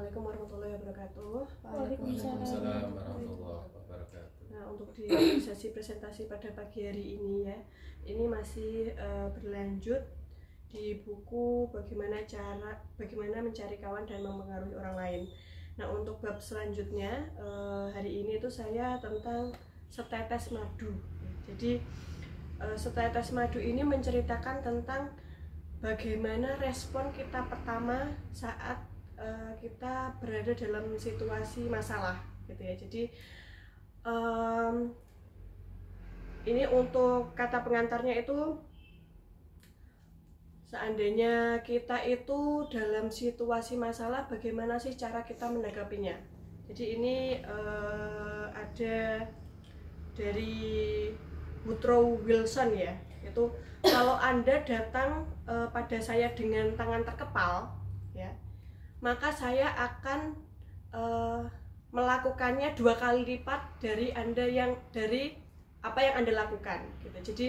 Assalamualaikum warahmatullahi wabarakatuh. Waalaikumsalam warahmatullahi wabarakatuh. Nah, untuk di sesi presentasi pada pagi hari ini ya, ini masih berlanjut di buku bagaimana mencari kawan dan mempengaruhi orang lain. Nah, untuk bab selanjutnya hari ini itu saya tentang setetes madu. Jadi setetes madu ini menceritakan tentang bagaimana respon kita pertama saat kita berada dalam situasi masalah, gitu ya. Jadi ini untuk kata pengantarnya itu, seandainya kita itu dalam situasi masalah, bagaimana sih cara kita menanggapinya. Jadi ini ada dari Woodrow Wilson ya, itu kalau Anda datang pada saya dengan tangan terkepal ya, maka saya akan melakukannya 2 kali lipat dari apa yang Anda lakukan gitu. Jadi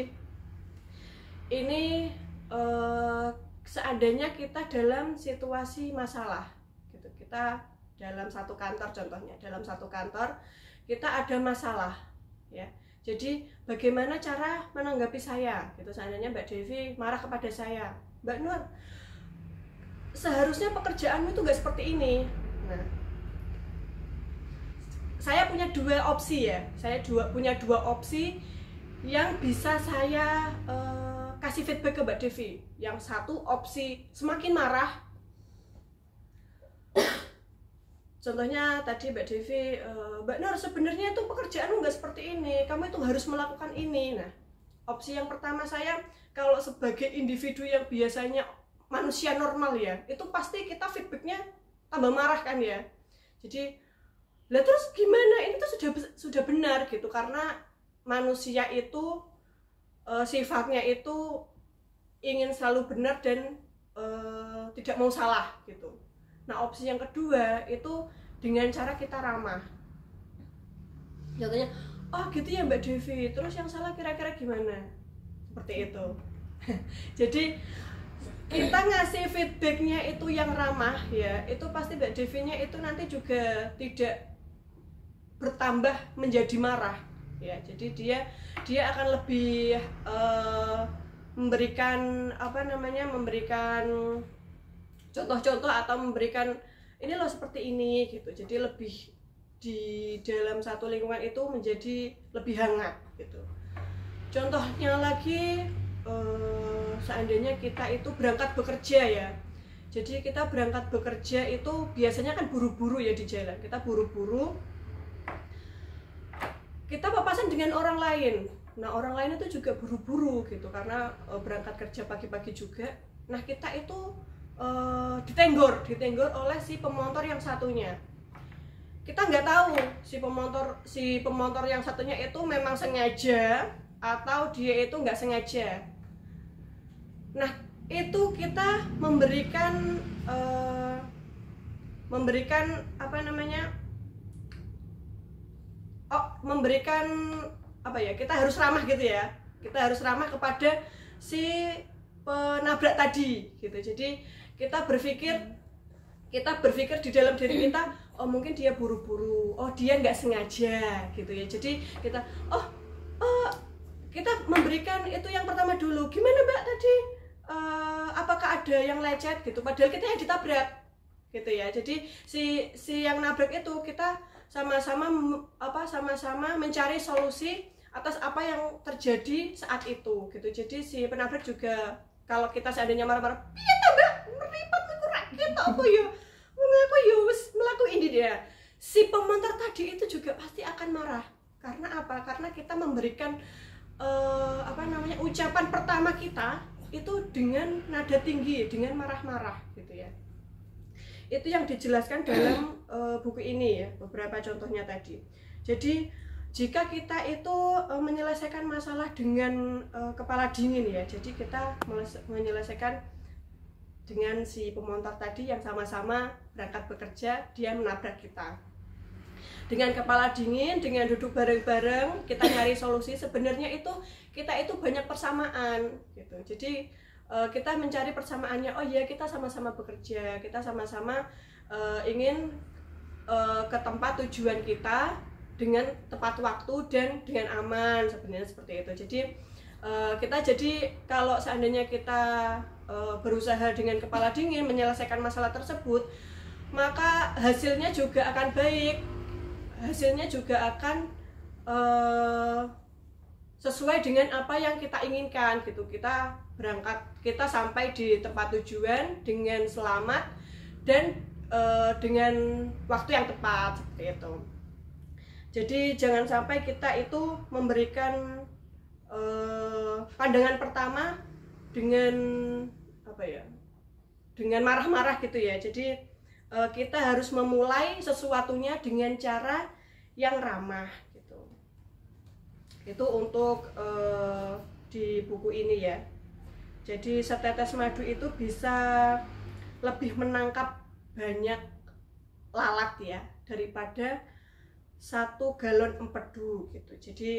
ini seandainya kita dalam situasi masalah gitu, kita dalam satu kantor, contohnya dalam satu kantor kita ada masalah ya. Jadi bagaimana cara menanggapi saya gitu. Seandainya Mbak Devi marah kepada saya, Mbak Nur, seharusnya pekerjaanmu itu nggak seperti ini. Nah, saya punya 2 opsi ya. Saya punya 2 opsi yang bisa saya kasih feedback ke Mbak Devi. Yang satu opsi semakin marah. Contohnya tadi Mbak Devi, Mbak Nur, sebenarnya itu pekerjaanmu nggak seperti ini, kamu itu harus melakukan ini. Nah, opsi yang pertama saya, kalau sebagai individu yang biasanya manusia normal ya, itu pasti kita feedbacknya tambah marah kan ya. Jadi, lah terus gimana? Ini tuh sudah benar gitu, karena manusia itu sifatnya itu ingin selalu benar dan tidak mau salah gitu. Nah, opsi yang kedua itu dengan cara kita ramah. Contohnya, oh gitu ya Mbak Devi, terus yang salah kira-kira gimana? Seperti itu. Jadi kita ngasih feedbacknya itu yang ramah ya, itu pasti Mbak Devi-nya itu nanti juga tidak bertambah menjadi marah ya. Jadi dia akan lebih memberikan memberikan contoh-contoh atau memberikan ini loh seperti ini gitu. Jadi lebih di dalam satu lingkungan itu menjadi lebih hangat gitu. Contohnya lagi, seandainya kita itu berangkat bekerja ya. Jadi kita berangkat bekerja itu biasanya kan buru-buru ya di jalan. Kita buru-buru, kita papasan dengan orang lain. Nah, orang lain itu juga buru-buru gitu karena berangkat kerja pagi-pagi juga. Nah, kita itu ditenggor oleh si pemotor yang satunya. Kita nggak tahu si pemotor yang satunya itu memang sengaja atau dia itu nggak sengaja. Nah, itu kita memberikan kita harus ramah gitu ya. Kita harus ramah kepada si penabrak tadi gitu. Jadi kita berpikir di dalam diri kita, oh mungkin dia buru-buru, oh dia nggak sengaja gitu ya. Jadi kita kita memberikan itu yang pertama dulu. Gimana Mbak tadi? Apakah ada yang lecet gitu? Padahal kita yang ditabrak gitu ya. Jadi si yang nabrak itu kita sama-sama mencari solusi atas apa yang terjadi saat itu gitu. Jadi si penabrak juga, kalau kita seandainya marah-marah, piye ta Mbak? Meripat niku rakyat apa ya? Mengaku ya wis mlaku ini dia. Si pemotor tadi itu juga pasti akan marah. Karena apa? Karena kita memberikan ucapan pertama kita itu dengan nada tinggi, dengan marah-marah gitu ya. Itu yang dijelaskan dalam buku ini ya, beberapa contohnya tadi. Jadi jika kita itu menyelesaikan masalah dengan kepala dingin ya, jadi kita menyelesaikan dengan si pemotor tadi yang sama-sama berangkat bekerja, dia menabrak kita. Dengan kepala dingin, dengan duduk bareng-bareng, kita nyari solusi. Sebenarnya itu kita itu banyak persamaan gitu. Jadi kita mencari persamaannya, oh iya kita sama-sama bekerja, kita sama-sama ingin ke tempat tujuan kita dengan tepat waktu dan dengan aman, sebenarnya seperti itu. Jadi kalau seandainya kita berusaha dengan kepala dingin menyelesaikan masalah tersebut, maka hasilnya juga akan baik, hasilnya juga akan sesuai dengan apa yang kita inginkan gitu. Kita berangkat, kita sampai di tempat tujuan dengan selamat dan dengan waktu yang tepat, seperti itu. Jadi jangan sampai kita itu memberikan pandangan pertama dengan apa ya, dengan marah-marah gitu ya. Jadi kita harus memulai sesuatunya dengan cara yang ramah gitu. Itu untuk di buku ini ya. Jadi setetes madu itu bisa lebih menangkap banyak lalat ya daripada 1 galon empedu gitu. Jadi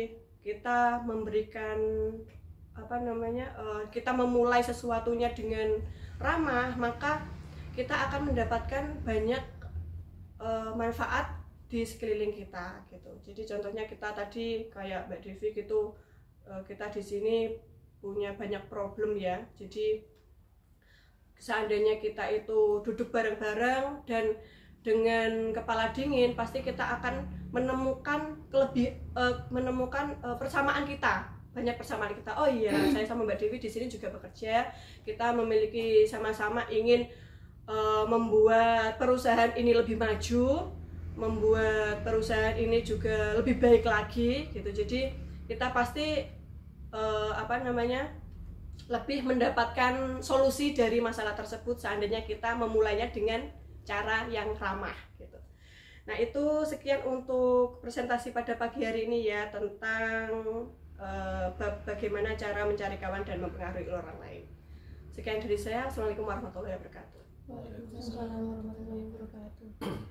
kita memberikan kita memulai sesuatunya dengan ramah, maka kita akan mendapatkan banyak manfaat di sekeliling kita gitu. Jadi contohnya kita tadi kayak Mbak Devi gitu, kita di sini punya banyak problem ya. Jadi seandainya kita itu duduk bareng-bareng dan dengan kepala dingin, pasti kita akan menemukan persamaan kita, banyak persamaan kita. Oh iya, saya sama Mbak Devi di sini juga bekerja, kita memiliki sama-sama ingin membuat perusahaan ini lebih maju, membuat perusahaan ini juga lebih baik lagi gitu. Jadi kita pasti lebih mendapatkan solusi dari masalah tersebut seandainya kita memulainya dengan cara yang ramah gitu. Nah, itu sekian untuk presentasi pada pagi hari ini ya, tentang bagaimana cara mencari kawan dan mempengaruhi orang lain. Sekian dari saya. Assalamualaikum warahmatullahi wabarakatuh. Waalaikumsalam warahmatullahi wabarakatuh.